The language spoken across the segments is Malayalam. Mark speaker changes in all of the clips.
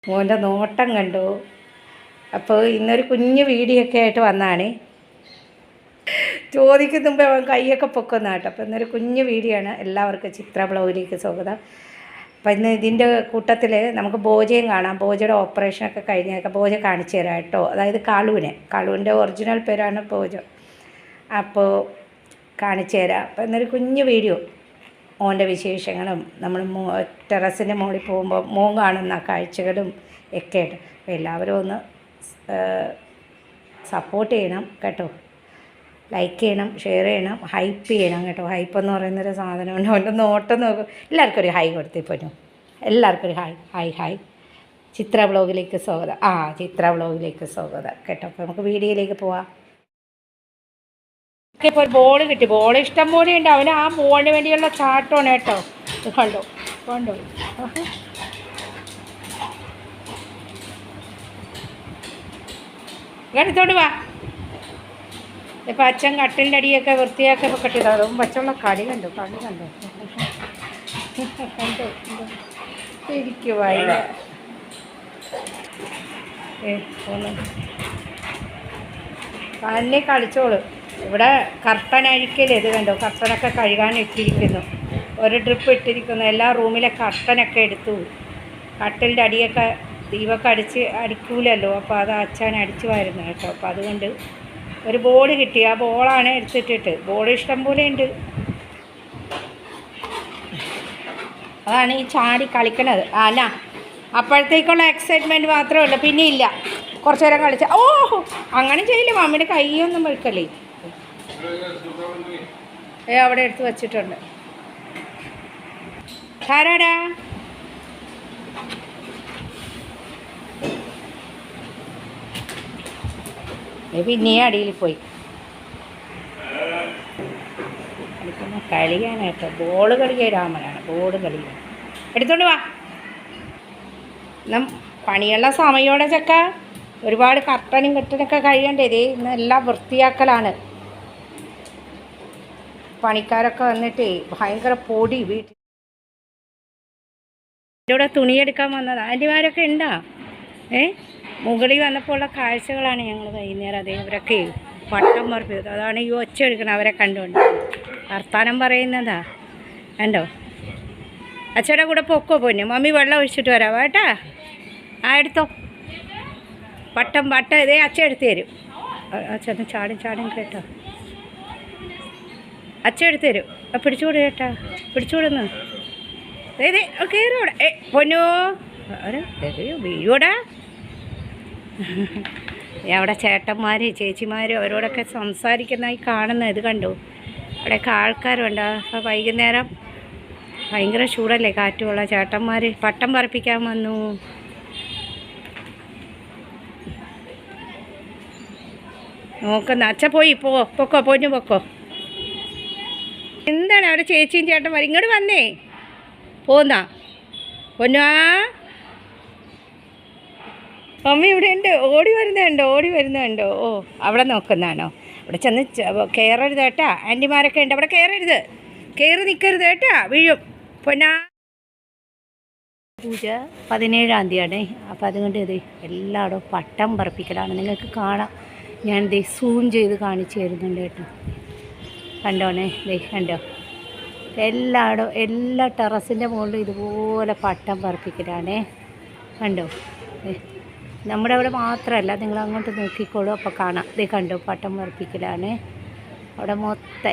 Speaker 1: മോൻ്റെ നോട്ടം കണ്ടു. അപ്പോൾ ഇന്നൊരു കുഞ്ഞു വീഡിയോ ഒക്കെ ആയിട്ട് വന്നാണ്. ചോദിക്കുന്ന മുമ്പേ അവൻ കൈയൊക്കെ പൊക്കുന്ന കേട്ടോ. അപ്പോൾ ഇന്നൊരു കുഞ്ഞു വീഡിയോ ആണ്. എല്ലാവർക്കും ചിത്ര ബ്ലോഗിലേക്ക് സ്വാഗതം. അപ്പോൾ ഇന്ന് ഇതിൻ്റെ കൂട്ടത്തിൽ നമുക്ക് ഭോജയും കാണാം. ഭോജയുടെ ഓപ്പറേഷനൊക്കെ കഴിഞ്ഞൊക്കെ ഭോജ കാണിച്ചു തരാം കേട്ടോ. അതായത് കാളുവിൻ്റെ ഒറിജിനൽ പേരാണ് ഭോജ. അപ്പോൾ കാണിച്ചു തരാം. അപ്പോൾ ഇന്നൊരു കുഞ്ഞു വീഡിയോ മോൻ്റെ വിശേഷങ്ങളും നമ്മൾ ടെറസിൻ്റെ മുകളിൽ പോകുമ്പോൾ മോൻ കാണുന്ന കാഴ്ചകളും ഒക്കെ ആയിട്ട്. അപ്പോൾ എല്ലാവരും ഒന്ന് സപ്പോർട്ട് ചെയ്യണം കേട്ടോ. ലൈക്ക് ചെയ്യണം, ഷെയർ ചെയ്യണം, ഹൈപ്പ് ചെയ്യണം കേട്ടോ. ഹൈപ്പ് എന്ന് പറയുന്നൊരു സാധനമുണ്ട്. അവൻ്റെ നോട്ടം നോക്കും. എല്ലാവർക്കും ഒരു ഹൈ കൊടുത്തിപ്പോന്നു. എല്ലാവർക്കും ഒരു ഹായ്. ചിത്ര ബ്ലോഗിലേക്ക് സ്വാഗതം. ചിത്ര ബ്ലോഗിലേക്ക് സ്വാഗതം കേട്ടോ. അപ്പോൾ നമുക്ക് വീഡിയോയിലേക്ക് പോവാം. ഒക്കെ ഇപ്പോൾ ഒരു ബോൾ കിട്ടി. ബോൾ ഇഷ്ടം പോലെ ഉണ്ട്. അവന് ആ ബോളിന് വേണ്ടിയുള്ള ചാട്ടമാണ് കേട്ടോ. കണ്ടോ എടുത്തോണ്ട് വാ. ഇപ്പം അച്ഛൻ കട്ടിലിൻ്റെ അടിയൊക്കെ വൃത്തിയാക്കിയപ്പോൾ കെട്ടിയത്. അതും പച്ചുള്ള കടി കണ്ടു. ഇരിക്കുവായി തന്നെ കളിച്ചോളൂ. ഇവിടെ കർട്ടൻ അഴിക്കൽ ഇത് കണ്ടോ. കർട്ടനൊക്കെ കഴുകാൻ ഇട്ടിരിക്കുന്നു. ഒരു ട്രിപ്പ് ഇട്ടിരിക്കുന്നു. എല്ലാ റൂമിലെ കർട്ടനൊക്കെ എടുത്തു. കട്ടിലിൻ്റെ അടിയൊക്കെ ദീപൊക്കെ അടിക്കൂലല്ലോ. അപ്പോൾ അത് അച്ഛൻ അടിച്ചുമായിരുന്നു കേട്ടോ. അപ്പോൾ അതുകൊണ്ട് ഒരു ബോൾ കിട്ടി. ആ ബോളാണ് എടുത്തിട്ടിട്ട്. ബോൾ ഇഷ്ടം പോലെ ഉണ്ട്. അതാണ് ഈ ചാടി കളിക്കണത്. അല്ല അപ്പോഴത്തേക്കുള്ള എക്സൈറ്റ്മെൻറ്റ് മാത്രമേ ഉള്ളൂ. പിന്നെ ഇല്ല. കുറച്ച് നേരം കളിച്ച അങ്ങനെ ചെയ്യില്ല. മമ്മിയുടെ കൈയൊന്നും വെക്കല്ലേ. അവിടെ എടുത്ത് വച്ചിട്ടുണ്ട്. ആരാടാ? പിന്നെ അടിയിൽ പോയി കളിക്കുന്ന കളിയാനായിട്ടോ. ബോൾ കളിക്കാൻ രാമനാണ്. ബോൾ കളിക്കാൻ എടുത്തോണ്ട് വാ. പണിയുള്ള സമയോടെ ചക്ക. ഒരുപാട് കർട്ടനും കെട്ടനൊക്കെ കഴിയണ്ടേ. ഇന്ന് എല്ലാം വൃത്തിയാക്കലാണ്. പണിക്കാരൊക്കെ വന്നിട്ട് ഭയങ്കര പൊടി. വീട്ടിൽ ഇവിടെ തുണിയെടുക്കാൻ വന്നത് ആൻറ്റിമാരൊക്കെ ഉണ്ടോ? മുകളിൽ വന്നപ്പോൾ ഉള്ള കാഴ്ചകളാണ് ഞങ്ങൾ വൈകുന്നേരം. അതേ ഇവരൊക്കെ പട്ടം പറപ്പിച്ചത്. അതാണ് ഈ ഒച്ച എടുക്കണം. അവരെ കണ്ടുകൊണ്ട് വർത്താനം പറയുന്നതാ കണ്ടോ. അച്ഛയുടെ കൂടെ പൊക്കോ പൊന്നു. മമ്മി വെള്ളം ഒഴിച്ചിട്ട് വരാം കേട്ടാ. എടുത്തോ പട്ടം ഇതേ അച്ഛൻ എടുത്ത് തരും. അച്ഛൻ ചാടും കേട്ടോ. അച്ഛൻ എടുത്ത് തരും. പിടിച്ചുകൂടെ കേട്ടാ. പിടിച്ചുകൂടുന്നു. ഇതേ കയറൂടെ പൊന്നോ. വീഴൂടാ. അവിടെ ചേട്ടന്മാർ ചേച്ചിമാർ അവരോടൊക്കെ സംസാരിക്കുന്നതായി കാണുന്ന ഇത് കണ്ടു. അവിടെയൊക്കെ ആൾക്കാരുണ്ട്. അപ്പോൾ വൈകുന്നേരം ഭയങ്കര ചൂടല്ലേ, കാറ്റുമുള്ള ചേട്ടന്മാർ പട്ടം പറപ്പിക്കാൻ വന്നു. നോക്കുന്ന അച്ഛ പോയി പൊക്കോ പൊക്കോ. എന്താണ് അവിടെ ചേച്ചിയും ചേട്ടന്മാർ ഇങ്ങോട്ട് വന്നേ പോന്നാ പൊന്നാ. മമ്മി ഇവിടെ ഉണ്ട്. ഓടി വരുന്നുണ്ടോ. അവിടെ നോക്കുന്നതാണോ? അവിടെ ചെന്ന് കയറരുത് കേട്ടാ. ആൻറ്റിമാരൊക്കെ ഉണ്ട്. അവിടെ കയറി നിൽക്കരുത് കേട്ടാ. വീഴും പൊന്നാ. പൂജ 17-ാം തീയതിയാണ്. അപ്പോൾ അതുകൊണ്ട് എല്ലായിടും പട്ടം പറപ്പിക്കലാണ്. നിങ്ങൾക്ക് കാണാം. ഞാൻ സൂം ചെയ്ത് കാണിച്ചു തരുന്നുണ്ട് കേട്ടോ. കണ്ടോണേ. കണ്ടോ. എല്ലായിടും എല്ലാ ടെറസിൻ്റെ മുകളിലും ഇതുപോലെ പട്ടം പറപ്പിക്കലാണേ. കണ്ടോ. നമ്മുടെ അവിടെ മാത്രമല്ല, നിങ്ങൾ അങ്ങോട്ട് നോക്കിക്കോളൂ. അപ്പോൾ കാണാം. കണ്ടോ പട്ടം പറപ്പിക്കലാണ്. അവിടെ മൊത്തം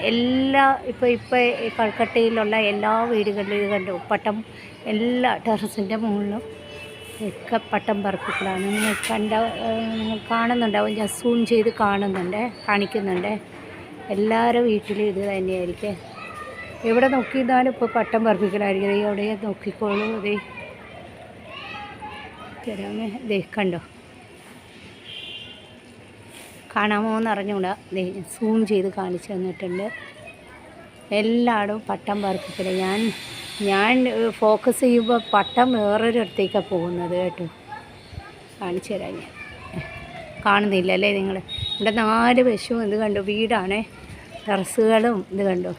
Speaker 1: ഇപ്പോൾ ഈ കൽക്കട്ടയിലുള്ള എല്ലാ വീടുകളിലും ഇത് കണ്ടോ പട്ടം. എല്ലാ ടെറസിൻ്റെ മുകളിലും ഒക്കെ പട്ടം പറപ്പിക്കലാണ്. നിങ്ങൾ കാണുന്നുണ്ടാവും. ഞാൻ സൂം ചെയ്ത് കാണിക്കുന്നുണ്ട്. എല്ലാവരുടെ വീട്ടിലും ഇത് തന്നെയായിരിക്കും. എവിടെ നോക്കിയിരുന്നാലും ഇപ്പോൾ പട്ടം പറപ്പിക്കലായിരിക്കും. എവിടെ നോക്കിക്കോളൂ. തരാമേ. കണ്ടോ. കാണാമോ എന്ന് അറിഞ്ഞുകൂടാ. സൂം ചെയ്ത് കാണിച്ചു തന്നിട്ടുണ്ട്. എല്ലായിടും പട്ടം പറപ്പിക്കൽ. ഞാൻ ഫോക്കസ് ചെയ്യുമ്പോൾ പട്ടം വേറൊരിടത്തേക്കാണ് പോകുന്നത് കേട്ടോ. കാണിച്ചു തരാം ഞാൻ. കാണുന്നില്ലല്ലേ നിങ്ങൾ? ഇവിടെ 4 വശവും ഇത് കണ്ടോ വീടാണേ. ടെറസുകളും ഇത് കണ്ടോ.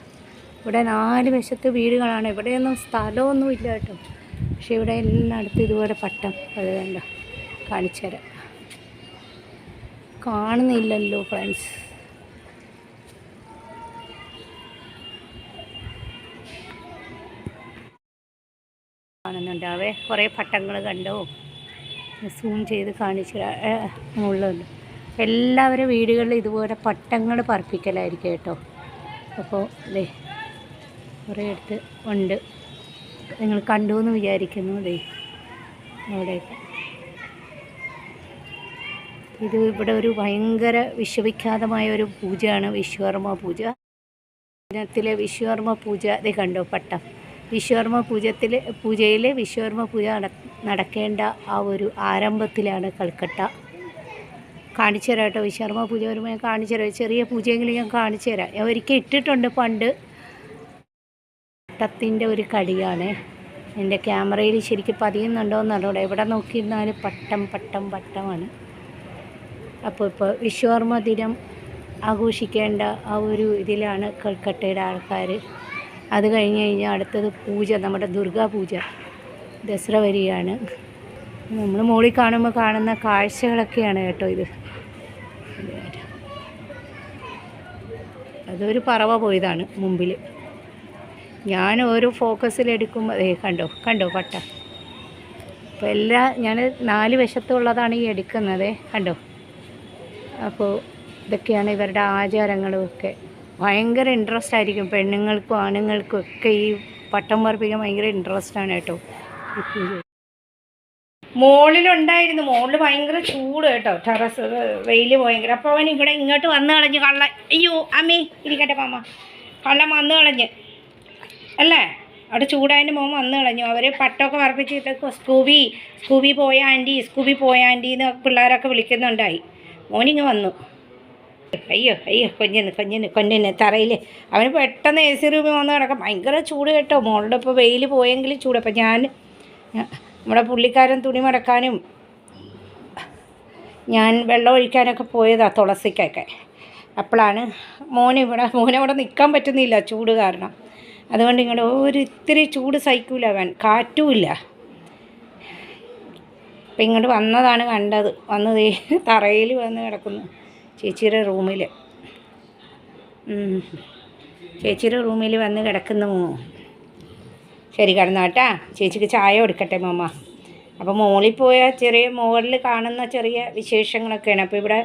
Speaker 1: ഇവിടെ 4 വശത്ത് വീടുകളാണ്. ഇവിടെയൊന്നും സ്ഥലമൊന്നും ഇല്ല കേട്ടോ. പക്ഷെ ഇവിടെ എല്ലായിടത്തും ഇതുപോലെ പട്ടം അത് കണ്ടോ, കാണിച്ചു തരാം. കാണുന്നില്ലല്ലോ ഫ്രണ്ട്സ്. കാണുന്നുണ്ടാവേ കുറേ പട്ടങ്ങൾ കണ്ടോ. സൂം ചെയ്ത് കാണിച്ചു മുകളിലുണ്ട്. എല്ലാവരും വീടുകളിൽ ഇതുപോലെ പട്ടങ്ങൾ പറപ്പിക്കലായിരിക്കും കേട്ടോ. അപ്പോൾ അതെ കുറേ അടുത്ത് ഉണ്ട്, നിങ്ങൾ കണ്ടു എന്ന് വിചാരിക്കുന്നു. അതെ അവിടെയൊക്കെ ഇത് ഇവിടെ ഒരു ഭയങ്കര വിശ്വവിഖ്യാതമായ ഒരു പൂജയാണ് വിശ്വകർമ്മ പൂജ. ദിനത്തിലെ വിശ്വകർമ്മ പൂജ ഇത് കണ്ടോ പട്ടം. വിശ്വകർമ്മ പൂജയിൽ വിശ്വകർമ്മ പൂജ നടക്കേണ്ട ആ ഒരു ആരംഭത്തിലാണ് കൽക്കട്ട. കാണിച്ചു തരാം കേട്ടോ. വിശ്വകർമ്മ പൂജ വരുമ്പോൾ ഞാൻ കാണിച്ചു തരാം. ചെറിയ പൂജയെങ്കിലും ഞാൻ കാണിച്ചു തരാം. ഞാൻ ഒരിക്കൽ ഇട്ടിട്ടുണ്ട് പണ്ട്. പട്ടത്തിൻ്റെ ഒരു കടിയാണ്. എൻ്റെ ക്യാമറയിൽ ശരിക്കും പതിയുന്നുണ്ടോയെന്നറിഞ്ഞൂടെ. എവിടെ നോക്കിയിരുന്നാലും പട്ടമാണ്. അപ്പോൾ ഇപ്പോൾ വിശ്വകർമ്മ ദിനം ആഘോഷിക്കേണ്ട ആ ഒരു ഇതിലാണ് കൽക്കട്ടയുടെ ആൾക്കാർ. അത് കഴിഞ്ഞ് കഴിഞ്ഞാൽ അടുത്തത് പൂജ, നമ്മുടെ ദുർഗാ പൂജ, ദസറ വരികയാണ്. നമ്മൾ മോളിൽ കാണുമ്പോൾ കാണുന്ന കാഴ്ചകളൊക്കെയാണ് കേട്ടോ ഇത്. അതൊരു പറവ പോയതാണ് മുമ്പിൽ. ഞാൻ ഓരോ ഫോക്കസിലെടുക്കുമ്പോൾ കണ്ടോ പട്ട. അപ്പോൾ ഞാൻ 4 വശത്തുള്ളതാണ് ഈ എടുക്കുന്നത്. കണ്ടോ. അപ്പോൾ ഇതൊക്കെയാണ് ഇവരുടെ ആചാരങ്ങളും ഒക്കെ. ഭയങ്കര ഇൻട്രസ്റ്റ് ആയിരിക്കും പെണ്ണുങ്ങൾക്കും ആണുങ്ങൾക്കും ഒക്കെ. ഈ പട്ടം പറപ്പിക്കാൻ ഭയങ്കര ഇൻട്രസ്റ്റാണ് കേട്ടോ. മോളിലുണ്ടായിരുന്നു. മോളിൽ ഭയങ്കര ചൂട് കേട്ടോ. ടെറസ് വെയിൽ ഭയങ്കര. അപ്പോൾ അവൻ ഇവിടെ ഇങ്ങോട്ട് വന്ന് കളഞ്ഞ് കള്ളൻ. അയ്യോ അമ്മേ ഇരിക്കട്ടെ മാമ. കള്ളൻ വന്ന് കളഞ്ഞ് അല്ലേ. അവിടെ ചൂടായതിൻ്റെ മോൻ വന്ന് കളഞ്ഞു. അവർ പട്ടമൊക്കെ പറപ്പിച്ചിട്ട് സ്കൂബി പോയ ആൻറ്റി എന്ന് പിള്ളേരൊക്കെ വിളിക്കുന്നുണ്ടായി. മോനിങ്ങ് വന്നു. അയ്യോ കൊഞ്ഞിന് തറയിൽ. അവന് പെട്ടെന്ന് AC റൂമിൽ വന്ന് കിടക്കാം. ഭയങ്കര ചൂട് കേട്ടോ. മോളുടെ ഇപ്പോൾ വെയിൽ പോയെങ്കിലും ചൂട്. അപ്പം നമ്മുടെ പുള്ളിക്കാരൻ തുണി മടക്കാനും ഞാൻ വെള്ളം ഒഴിക്കാനൊക്കെ പോയതാണ് തുളസിക്കൊക്കെ. അപ്പോഴാണ് മോനവിടെ നിൽക്കാൻ പറ്റുന്നില്ല ചൂട് കാരണം. അതുകൊണ്ട് ഇങ്ങോട്ട് ഇത്തിരി ചൂട് സഹിക്കൂല അവൻ. കാറ്റുമില്ല. അപ്പം ഇങ്ങോട്ട് വന്നതാണ് കണ്ടത്. വന്നത് തറയിൽ വന്ന് കിടക്കുന്നു ചേച്ചിയുടെ റൂമിൽ വന്ന് കിടക്കുന്നു. ശരി കിടന്നാട്ടാ. ചേച്ചിക്ക് ചായ കൊടുക്കട്ടെ മാമ. അപ്പോൾ മോളിൽ പോയാൽ മുകളിൽ കാണുന്ന ചെറിയ വിശേഷങ്ങളൊക്കെയാണ്. അപ്പോൾ ഇവിടെ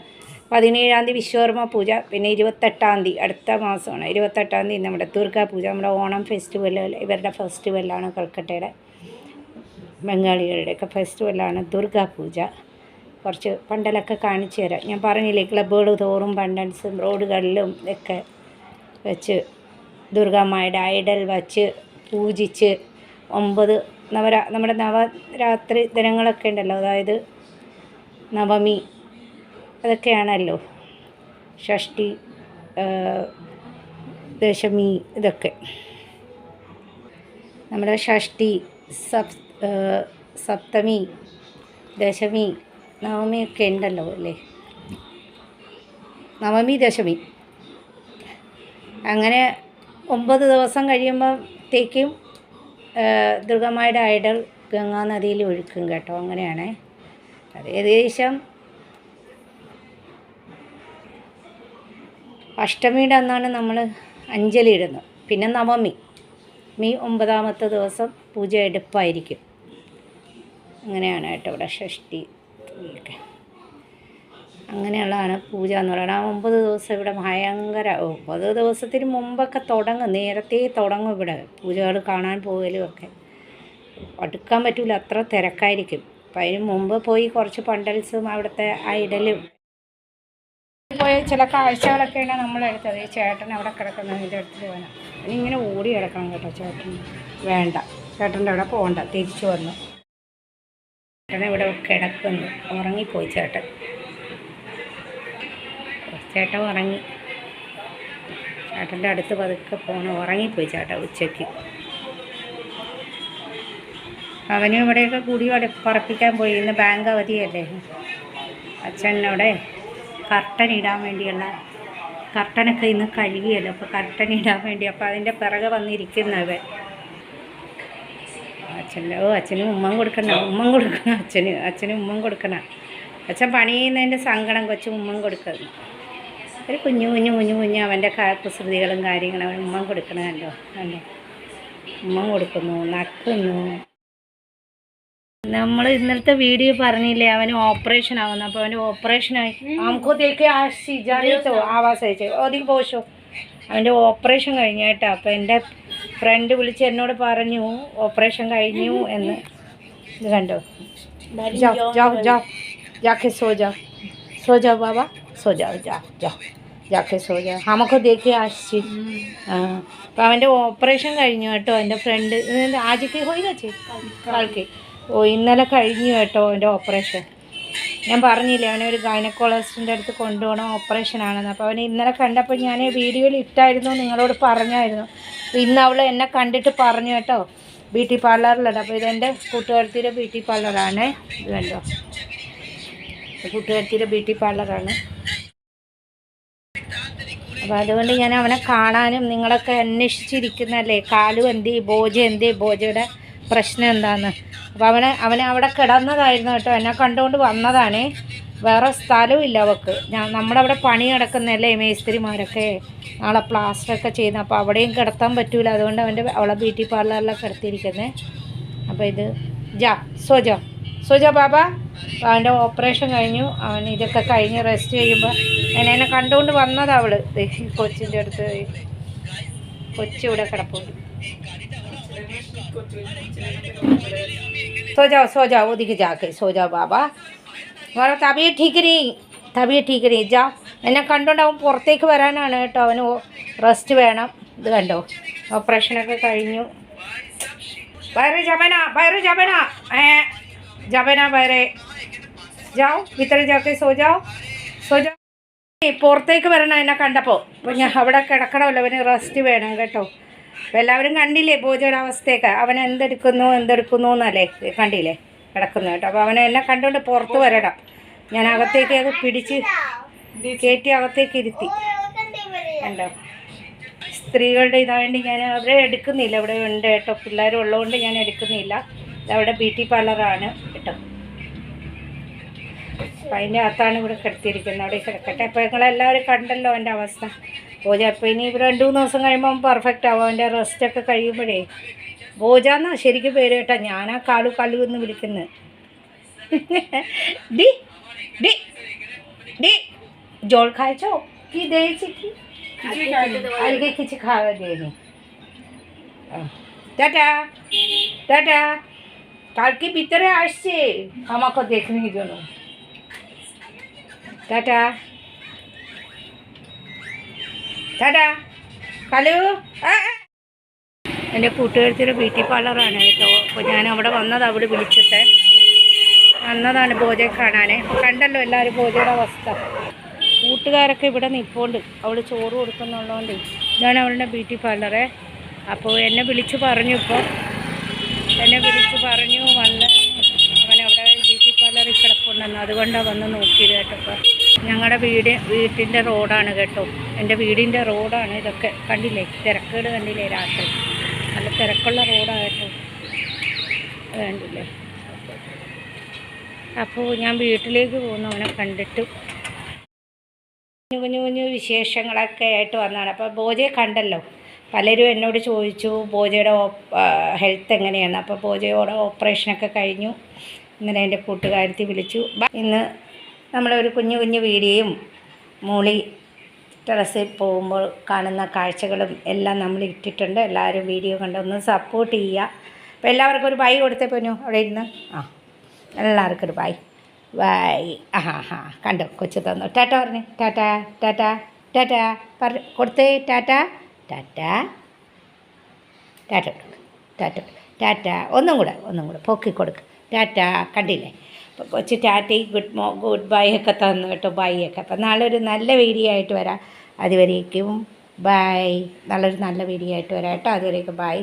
Speaker 1: 17-ാം തീയതി വിശ്വകർമ്മ പൂജ, പിന്നെ 28-ാം തീയതി അടുത്ത മാസമാണ്. 28-ാം തീയതി നമ്മുടെ ദുർഗാ പൂജ, നമ്മുടെ ഓണം ഫെസ്റ്റിവൽ, ഇവരുടെ ഫെസ്റ്റിവലാണ്. കൽക്കട്ടയുടെ ബംഗാളികളുടെയൊക്കെ ഫെസ്റ്റിവലാണ് ദുർഗാ പൂജ. കുറച്ച് പണ്ടലൊക്കെ കാണിച്ചു തരാം. ഞാൻ പറഞ്ഞില്ലേ ക്ലബ്ബുകൾ തോറും പണ്ടൻസും റോഡുകളിലും ഒക്കെ വെച്ച് ദുർഗാമ്മയുടെ ഐഡൽ വച്ച് പൂജിച്ച് 9 നമ്മുടെ നവരാത്രി ദിനങ്ങളൊക്കെ ഉണ്ടല്ലോ. അതായത് നവമി അതൊക്കെയാണല്ലോ. ഷഷ്ടി, ദശമി, ഇതൊക്കെ നമ്മുടെ ഷഷ്ടി, സപ്തമി, ദശമി, നവമിയൊക്കെ ഉണ്ടല്ലോ അല്ലേ. നവമി, ദശമി, അങ്ങനെ 9 ദിവസം കഴിയുമ്പോഴത്തേക്കും ദുർഗാമ്മയുടെ ഐഡൽ ഗംഗാ നദിയിൽ ഒഴുക്കും കേട്ടോ. അങ്ങനെയാണ്. അത് ഏകദേശം അഷ്ടമിയുടെ അന്നാണ് നമ്മൾ അഞ്ജലി ഇടുന്നത്. പിന്നെ നവമി 9-ാമത്തെ ദിവസം പൂജ എടുപ്പായിരിക്കും. അങ്ങനെയാണ് കേട്ടോ ഇവിടെ ഷഷ്ടി ഒക്കെ. അങ്ങനെയുള്ളതാണ് പൂജ എന്ന് പറയുന്നത്. ആ 9 ദിവസം ഇവിടെ ഭയങ്കര 9 ദിവസത്തിന് മുമ്പൊക്കെ നേരത്തെ തുടങ്ങും ഇവിടെ പൂജകൾ കാണാൻ പോകലും ഒക്കെ. അടുക്കാൻ പറ്റില്ല, അത്ര തിരക്കായിരിക്കും. അപ്പം അതിന് മുമ്പ് പോയി കുറച്ച് പണ്ടൽസും അവിടുത്തെ ഐഡലും പോയ ചില കാഴ്ചകളൊക്കെയാണ് നമ്മളെടുത്തത്. ഈ ചേട്ടൻ അവിടെ കിടക്കുന്നതിൻ്റെ അടുത്ത് പോകാൻ ഇങ്ങനെ ഓടി കിടക്കണം കേട്ടോ. ചേട്ടൻ വേണ്ട, ചേട്ടൻ്റെ അവിടെ പോകണ്ട, തിരിച്ചു വന്നു. ചേട്ടൻ ഇവിടെ കിടക്കുന്നു, ഉറങ്ങിപ്പോയി ചേട്ടൻ ഉറങ്ങി. ചേട്ടൻ്റെ അടുത്ത് പതുക്കെ പോകണം. ഉറങ്ങിപ്പോയി ചേട്ടൻ ഉച്ചയ്ക്ക്. അവനും ഇവിടെയൊക്കെ കൂടി പറപ്പിക്കാൻ പോയി. ഇന്ന് ബാങ്ക് അവധിയല്ലേ. അച്ഛനോടെ കർട്ടൻ ഇടാൻ വേണ്ടിയുള്ള കർട്ടനൊക്കെ ഇന്ന് കഴുകിയല്ലോ. അപ്പോൾ കർട്ടൻ ഇടാൻ വേണ്ടി അപ്പോൾ അതിൻ്റെ പിറകെ വന്നിരിക്കുന്നവൻ അച്ഛൻ്റെ അച്ഛനും ഉമ്മം കൊടുക്കണം അച്ഛനും ഉമ്മം കൊടുക്കണം. അച്ഛൻ പണി ചെയ്യുന്നതിൻ്റെ സങ്കടം കൊച്ചു ഉമ്മം കൊടുക്കുന്നു. ഒരു കുഞ്ഞു അവൻ്റെ കുസൃതികളും കാര്യങ്ങളും അവൻ ഉമ്മം കൊടുക്കണമല്ലോ. ഉമ്മം കൊടുക്കുന്നു, നക്കുന്നു. നമ്മൾ ഇന്നലത്തെ വീഡിയോ പറഞ്ഞില്ലേ അവന് ഓപ്പറേഷൻ ആവുന്നു. അപ്പോൾ അവൻ്റെ ഓപ്പറേഷനായി നമുക്കൊക്കെ ആവാസ് അയച്ചു അധികം പോഷോ അവൻ്റെ ഓപ്പറേഷൻ കഴിഞ്ഞു കേട്ടോ. അപ്പോൾ എൻ്റെ ഫ്രണ്ട് വിളിച്ച് എന്നോട് പറഞ്ഞു ഓപ്പറേഷൻ കഴിഞ്ഞു എന്ന്. ഇത് കണ്ടോ, जाके सो जाओ बाबा, सो जाओ जाके सो जाओ हमको देखे आशी. അപ്പോൾ അവൻ്റെ ഓപ്പറേഷൻ കഴിഞ്ഞു കേട്ടോ. എൻ്റെ ഫ്രണ്ട് ആജയ്ക്ക് പോയി വെച്ചേ കാൽക്ക് ഇന്നലെ കഴിഞ്ഞു കേട്ടോ അവൻ്റെ ഓപ്പറേഷൻ. ഞാൻ പറഞ്ഞില്ലേ അവനെ ഒരു ഗൈനക്കോളജിസ്റ്റിൻ്റെ അടുത്ത് കൊണ്ടുപോകണം ഓപ്പറേഷനാണെന്ന്. അപ്പോൾ അവനെ ഇന്നലെ കണ്ടപ്പോൾ ഞാൻ വീഡിയോയിൽ ഇട്ടായിരുന്നു, നിങ്ങളോട് പറഞ്ഞായിരുന്നു. അപ്പോൾ ഇന്ന് അവൾ എന്നെ കണ്ടിട്ട് പറഞ്ഞു കേട്ടോ ബ്യൂട്ടി പാർലറിലുണ്ട്. അപ്പോൾ ഇതെൻ്റെ കൂട്ടുകാരത്തിയുടെ ബ്യൂട്ടി പാർലറാണ്. ഇത് കണ്ടോ, കൂട്ടുകാരത്തിയുടെ ബ്യൂട്ടി പാർലറാണ്. അപ്പോൾ അതുകൊണ്ട് ഞാൻ അവനെ കാണാനും, നിങ്ങളൊക്കെ അന്വേഷിച്ചിരിക്കുന്നല്ലേ കാലു എന്തി ബോജയുടെ പ്രശ്നം എന്താണെന്ന്. അപ്പോൾ അവനെ അവിടെ കിടന്നതായിരുന്നു കേട്ടോ. എന്നെ കണ്ടുകൊണ്ട് വന്നതാണ്. വേറെ സ്ഥലവും ഇല്ല അവൾക്ക്. നമ്മളവിടെ പണി കിടക്കുന്നല്ലേ മേസ്ത്രിമാരൊക്കെ നാളെ പ്ലാസ്റ്ററൊക്കെ ചെയ്യുന്നത്. അപ്പോൾ അവിടെയും കിടത്താൻ പറ്റൂല. അതുകൊണ്ട് അവളെ ബ്യൂട്ടി പാർലറിലൊക്കെ കിടത്തിയിരിക്കുന്നത്. അപ്പോൾ ഇത് സോജ ബാബ. അവൻ്റെ ഓപ്പറേഷൻ കഴിഞ്ഞു. അവൻ ഇതൊക്കെ കഴിഞ്ഞ് റെസ്റ്റ് ചെയ്യുമ്പോൾ എന്നെ കണ്ടുകൊണ്ട് വന്നതാണ് അവൾ. കൊച്ചിൻ്റെ അടുത്ത് കൊച്ചിവിടെ കിടപ്പുണ്ട്. सो जाओ दिख जाके सो जाओ बाबा, हमारा तबीयत ठीक नहीं जाओ. എന്നെ കണ്ടുകൊണ്ട് അവൻ പുറത്തേക്ക് വരാനാണ് കേട്ടോ. അവന് റെസ്റ്റ് വേണം. ഇത് കണ്ടോ, ഓപ്പറേഷനൊക്കെ കഴിഞ്ഞു. ബയറെ ജബന ബയറെ ജാओ भीतर जाके सो जाओ. പുറത്തേക്ക് വരണം എന്നെ കണ്ടപ്പോൾ. അപ്പോൾ ഞാൻ അവിടെ കിടക്കണമല്ലോ, അവന് റെസ്റ്റ് വേണം കേട്ടോ. അപ്പോൾ എല്ലാവരും കണ്ടില്ലേ ബോജയുടെ അവസ്ഥയൊക്കെ. അവൻ എന്തെടുക്കുന്നു എന്നല്ലേ കണ്ടില്ലേ കിടക്കുന്നു കേട്ടോ. അപ്പോൾ അവനെ എന്നെ കണ്ടുകൊണ്ട് പുറത്ത് വരണം. ഞാൻ അകത്തേക്ക് അത് പിടിച്ച് കയറ്റി അകത്തേക്ക് ഇരുത്തി കണ്ടോ. സ്ത്രീകളുടെ ഇതായതുകൊണ്ട് ഞാൻ അവരെ എടുക്കുന്നില്ല. ഇവിടെ ഉണ്ട് കേട്ടോ, പിള്ളേരും ഉള്ളതുകൊണ്ട് ഞാൻ എടുക്കുന്നില്ല. ഇതവിടെ ബ്യൂട്ടി പാർലറാണ് കേട്ടോ. അപ്പം അതിൻ്റെ അകത്താണ് ഇവിടെ കിടത്തിയിരിക്കുന്നത്. അവിടെ കിടക്കട്ടെ. അപ്പോൾ നിങ്ങളെല്ലാവരും കണ്ടല്ലോ എൻ്റെ അവസ്ഥ. ബോജ അപ്പോൾ ഇനി 2-3 ദിവസം കഴിയുമ്പം പെർഫെക്റ്റ് ആവും. അവൻ്റെ റെസ്റ്റൊക്കെ കഴിയുമ്പോഴേ. ബോജാന്നാ ശരിക്കും പേര് കേട്ടോ. ഞാനാ കാലു എന്ന് വിളിക്കുന്നത്. ഡി ജോൾ खायचो की द्यायची की अलगे किती खावा देणे. टाटा कालके ভিতরে আসছে আমাকে দেখনি জন্য. टाटा കാലു. എൻ്റെ കൂട്ടുകാരത്തിൻ്റെ ബ്യൂട്ടി പാർലറാണ് കേട്ടോ. അപ്പോൾ ഞാൻ അവിടെ അവിടെ വിളിച്ചിട്ട് വന്നതാണ് ബോജയെ കാണാൻ. കണ്ടല്ലോ എല്ലാവരും ബോജയുടെ അവസ്ഥ. കൂട്ടുകാരൊക്കെ ഇവിടെ നിൽപ്പുണ്ട്. അവൾ ചോറ് കൊടുക്കുന്നുള്ളതുകൊണ്ട്. ഇതാണ് അവളുടെ ബ്യൂട്ടി പാർലറെ. അപ്പോൾ എന്നെ വിളിച്ച് പറഞ്ഞു വന്ന് അവനവിടെ ബ്യൂട്ടി പാർലറിൽ കിടപ്പുണ്ടെന്ന്. അതുകൊണ്ടാണ് വന്ന് നോക്കിയത് കേട്ടോ. അപ്പോൾ ഞങ്ങളുടെ വീട്ടിൻ്റെ റോഡാണ് കേട്ടോ. എൻ്റെ വീടിൻ്റെ റോഡാണ് ഇതൊക്കെ. കണ്ടില്ലേ തിരക്കുകൾ കണ്ടില്ലേ, രാത്രി നല്ല തിരക്കുള്ള റോഡാണ് കേട്ടോ. കണ്ടില്ലേ. അപ്പോൾ ഞാൻ വീട്ടിലേക്ക് പോകുന്നു അവനെ കണ്ടിട്ട്. കുഞ്ഞു വിശേഷങ്ങളൊക്കെ ആയിട്ട് വന്നതാണ്. അപ്പോൾ ബോജയെ കണ്ടല്ലോ. പലരും എന്നോട് ചോദിച്ചു ബോജയുടെ ഹെൽത്ത് എങ്ങനെയാണ്. അപ്പോൾ ബോജയുടെ ഓപ്പറേഷനൊക്കെ കഴിഞ്ഞു. ഇങ്ങനെ എൻ്റെ കൂട്ടുകാരത്തി വിളിച്ചു. ഇന്ന് നമ്മളൊരു കുഞ്ഞു വീഡിയോയും മൂളി ടെറസിൽ പോകുമ്പോൾ കാണുന്ന കാഴ്ചകളും എല്ലാം നമ്മൾ ഇട്ടിട്ടുണ്ട്. എല്ലാവരും വീഡിയോ കണ്ടൊന്ന് സപ്പോർട്ട് ചെയ്യുക. അപ്പോൾ എല്ലാവർക്കും ഒരു ബൈ കൊടുത്തേ പോന്നു അവിടെ ഇരുന്ന്. എല്ലാവർക്കും ഒരു ബൈ. കണ്ടോ കൊച്ചു തന്നു. ടാറ്റ പറഞ്ഞു. ടാറ്റ കൊടുത്തേ. ടാറ്റ ഒന്നും കൂടെ പൊക്കി കൊടുക്ക്. ടാറ്റ. കണ്ടില്ലേ. അപ്പോൾ കൊച്ചു ടാറ്റയും ഗുഡ് ബൈ ഒക്കെ തന്നു കേട്ടോ. ബൈ ഒക്കെ. അപ്പം നാളെ ഒരു നല്ല വീഡിയോ ആയിട്ട് വരാം. അതുവരേക്കും ബൈ. നല്ലൊരു നല്ല വീഡിയോ ആയിട്ട് വരാം കേട്ടോ. അതുവരേക്കും ബൈ.